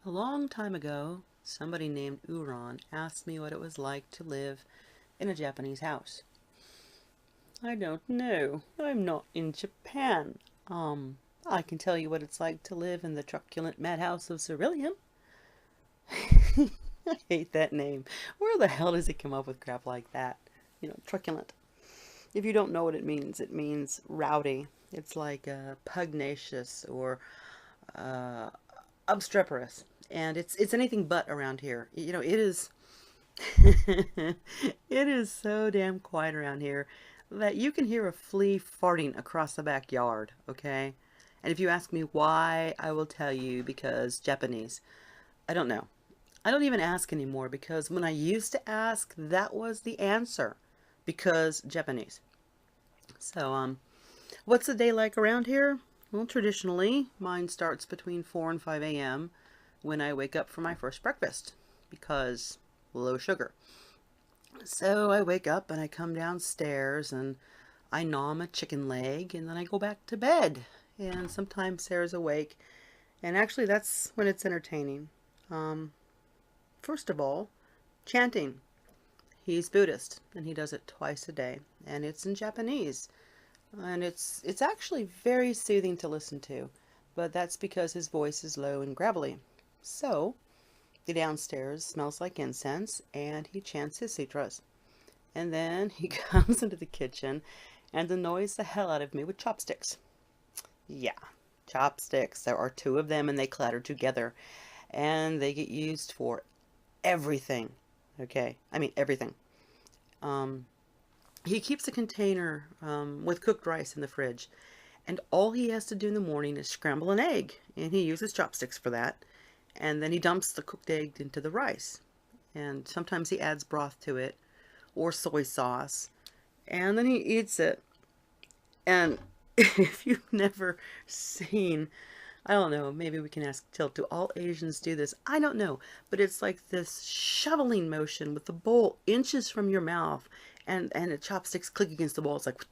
A long time ago, somebody named Urran asked me what it was like to live in a Japanese house. I don't know. I'm not in Japan. I can tell you what it's like to live in the truculent Madhouse of Cerillium. I hate that name. Where the hell does he come up with crap like that? Truculent. If you don't know what it means rowdy. It's like pugnacious or uh, obstreperous. And it's anything but around here. It is it is so damn quiet around here that you can hear a flea farting across the backyard, okay? And if you ask me why, I will tell you because Japanese. I don't know. I don't even ask anymore because when I used to ask, that was the answer. Because Japanese. So, what's the day like around here? Well, traditionally, mine starts between 4 and 5 a.m. when I wake up for my first breakfast because low sugar. So I wake up and I come downstairs and I gnaw a chicken leg and then I go back to bed. And sometimes Sarah's awake. And actually, that's when it's entertaining. Um, First of all, chanting. He's Buddhist and he does it twice a day. And it's in Japanese. And it's actually very soothing to listen to. But that's because his voice is low and gravelly. So, the downstairs smells like incense and he chants his sutras. And then he comes into the kitchen and annoys the hell out of me with chopsticks. Yeah, chopsticks. There are two of them and they clatter together. And they get used for everything. Okay? I mean, everything. Um, he keeps a container with cooked rice in the fridge. And all he has to do in the morning is scramble an egg. And he uses chopsticks for that. And then he dumps the cooked egg into the rice. And sometimes he adds broth to it or soy sauce. And then he eats it. And if you've never seen, I don't know, maybe we can ask Tilt, do all Asians do this? I don't know. But it's like this shoveling motion with the bowl inches from your mouth. And the chopsticks click against the wall. It's like,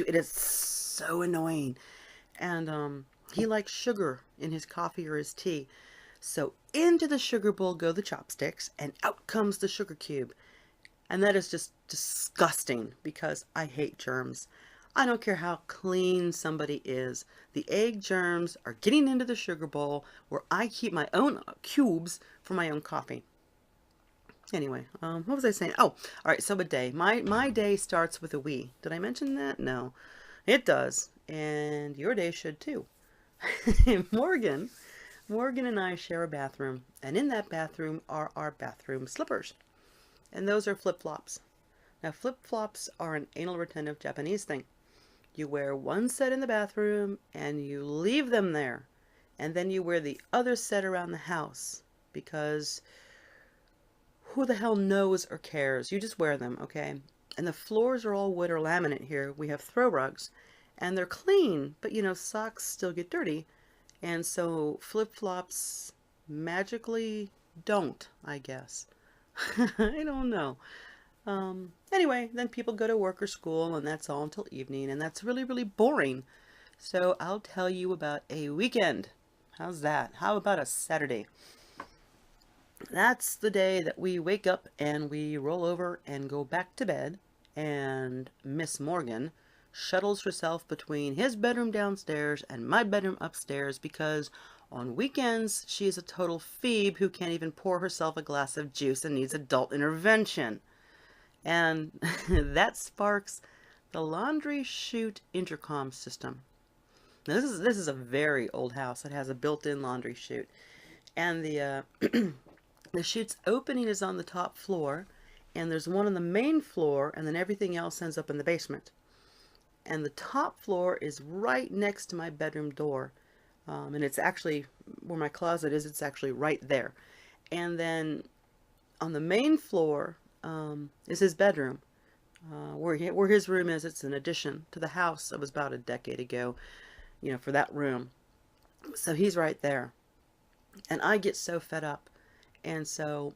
it is so annoying. And he likes sugar in his coffee or his tea. So into the sugar bowl go the chopsticks, and out comes the sugar cube. And that is just disgusting because I hate germs. I don't care how clean somebody is. The egg germs are getting into the sugar bowl where I keep my own cubes for my own coffee. Anyway, what was I saying? Oh, all right, so a day. My day starts with a we. Did I mention that? No. It does. And your day should too. Morgan and I share a bathroom, and in that bathroom are our bathroom slippers. And those are flip-flops. Now, flip-flops are an anal retentive Japanese thing. You wear one set in the bathroom, and you leave them there. And then you wear the other set around the house, because who the hell knows or cares? You just wear them, okay? And the floors are all wood or laminate here. We have throw rugs, and they're clean, but socks still get dirty. And so flip-flops magically don't, I guess. I don't know. Anyway, then people go to work or school, and that's all until evening, and that's really, really boring. So I'll tell you about a weekend. How's that? How about a Saturday? That's the day that we wake up and we roll over and go back to bed, and Miss Morgan shuttles herself between his bedroom downstairs and my bedroom upstairs because on weekends she is a total phoebe who can't even pour herself a glass of juice and needs adult intervention. And that sparks the laundry chute intercom system. Now, this is a very old house. It has a built-in laundry chute. And the the chute's opening is on the top floor, and there's one on the main floor, and then everything else ends up in the basement. And the top floor is right next to my bedroom door. And it's actually, where my closet is, it's actually right there. And then on the main floor is his bedroom. Where his room is, it's an addition to the house that was about a decade ago, for that room. So he's right there. And I get so fed up. And so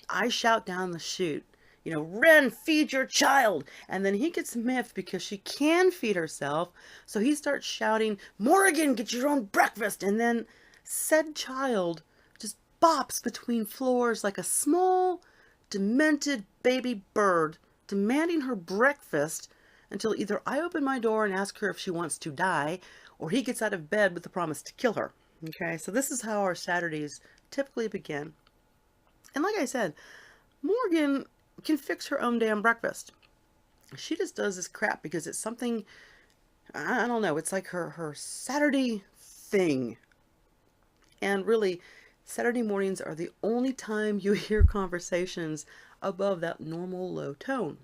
I shout down the chute, Ren, feed your child. And then he gets miffed because she can feed herself. So he starts shouting, Morgan, get your own breakfast. And then said child just bops between floors like a small, demented baby bird, demanding her breakfast until either I open my door and ask her if she wants to die, or he gets out of bed with the promise to kill her. Okay, so this is how our Saturdays typically begin. And like I said, Morgan can fix her own damn breakfast. She just does this crap because it's something, I don't know, it's like her Saturday thing. And really, Saturday mornings are the only time you hear conversations above that normal low tone.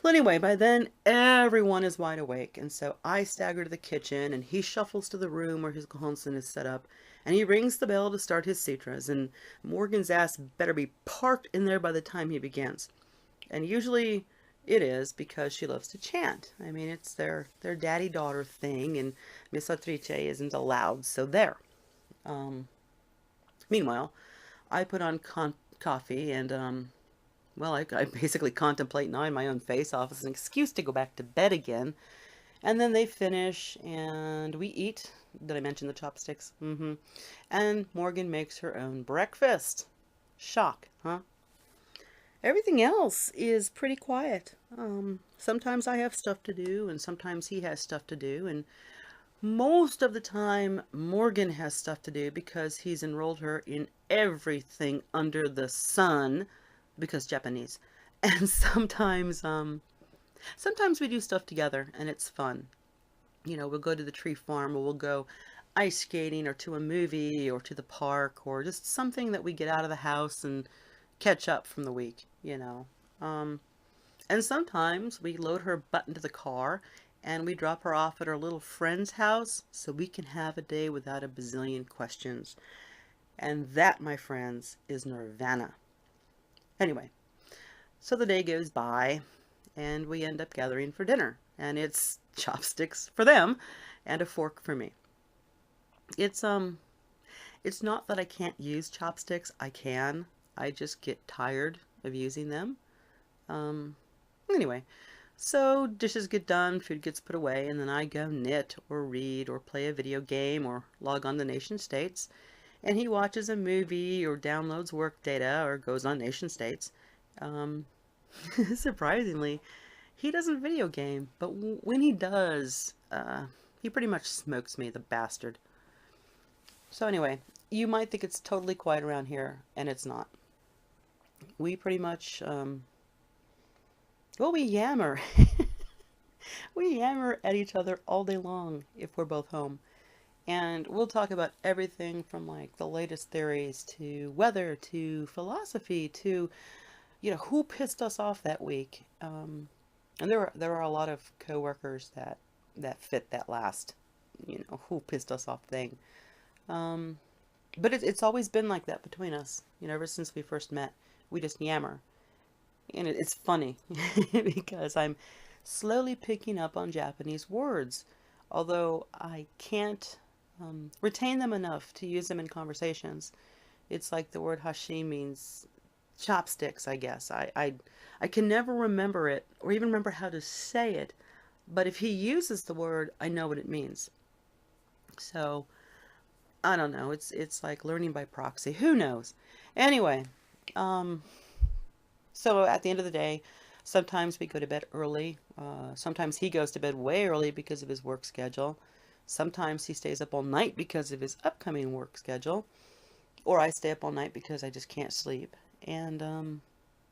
Well, anyway, by then everyone is wide awake, and so I stagger to the kitchen, and he shuffles to the room where his Johnson is set up, and he rings the bell to start his citras, and Morgan's ass better be parked in there by the time he begins. And usually it is, because she loves to chant. I mean, it's their daddy-daughter thing, and Miss Autrice isn't allowed, so there. Meanwhile, I put on coffee, and well, I basically contemplate gnawing my own face off as an excuse to go back to bed again. And then they finish, and we eat. Did I mention the chopsticks? And Morgan makes her own breakfast. Shock, huh? Everything else is pretty quiet. Sometimes I have stuff to do, and sometimes he has stuff to do, and most of the time Morgan has stuff to do because he's enrolled her in everything under the sun, because Japanese. And sometimes we do stuff together, and it's fun. You know, we'll go to the tree farm, or we'll go ice skating, or to a movie, or to the park, or just something that we get out of the house and catch up from the week, you know. And sometimes we load her butt into the car and we drop her off at our little friend's house so we can have a day without a bazillion questions. And that, my friends, is nirvana. Anyway, so the day goes by and we end up gathering for dinner, and it's chopsticks for them and a fork for me. It's not that I can't use chopsticks. I can. I just get tired of using them. Anyway, so dishes get done, food gets put away, and then I go knit or read or play a video game or log on to Nation States, and he watches a movie or downloads work data or goes on Nation States. Surprisingly, he doesn't video game, but when he does, he pretty much smokes me, the bastard. So anyway, you might think it's totally quiet around here, and it's not. We pretty much, well, we yammer. We yammer at each other all day long if we're both home. And we'll talk about everything from like the latest theories to weather to philosophy to, you know, who pissed us off that week. And there are a lot of coworkers that fit that last, you know, who pissed us off thing. But it's always been like that between us. You know, ever since we first met, we just yammer. And it's funny because I'm slowly picking up on Japanese words, although I can't retain them enough to use them in conversations. It's like the word hashi means chopsticks, I guess. I can never remember it or even remember how to say it, but if he uses the word, I know what it means. So I don't know. It's like learning by proxy. Who knows? Anyway, so at the end of the day, sometimes we go to bed early. Sometimes he goes to bed way early because of his work schedule. Sometimes he stays up all night because of his upcoming work schedule. Or I stay up all night because I just can't sleep. And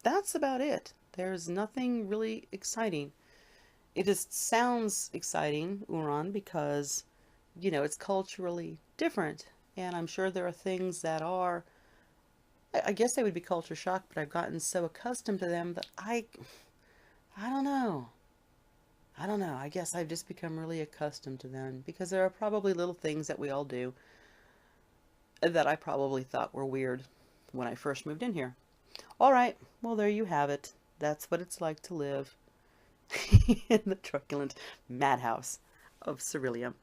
that's about it. There's nothing really exciting. It just sounds exciting, Urran, because, you know, it's culturally different. And I'm sure there are things that are, I guess they would be culture shock, but I've gotten so accustomed to them that I don't know. I guess I've just become really accustomed to them because there are probably little things that we all do that I probably thought were weird when I first moved in here. All right, well, there you have it. That's what it's like to live in the truculent madhouse of Cerillium.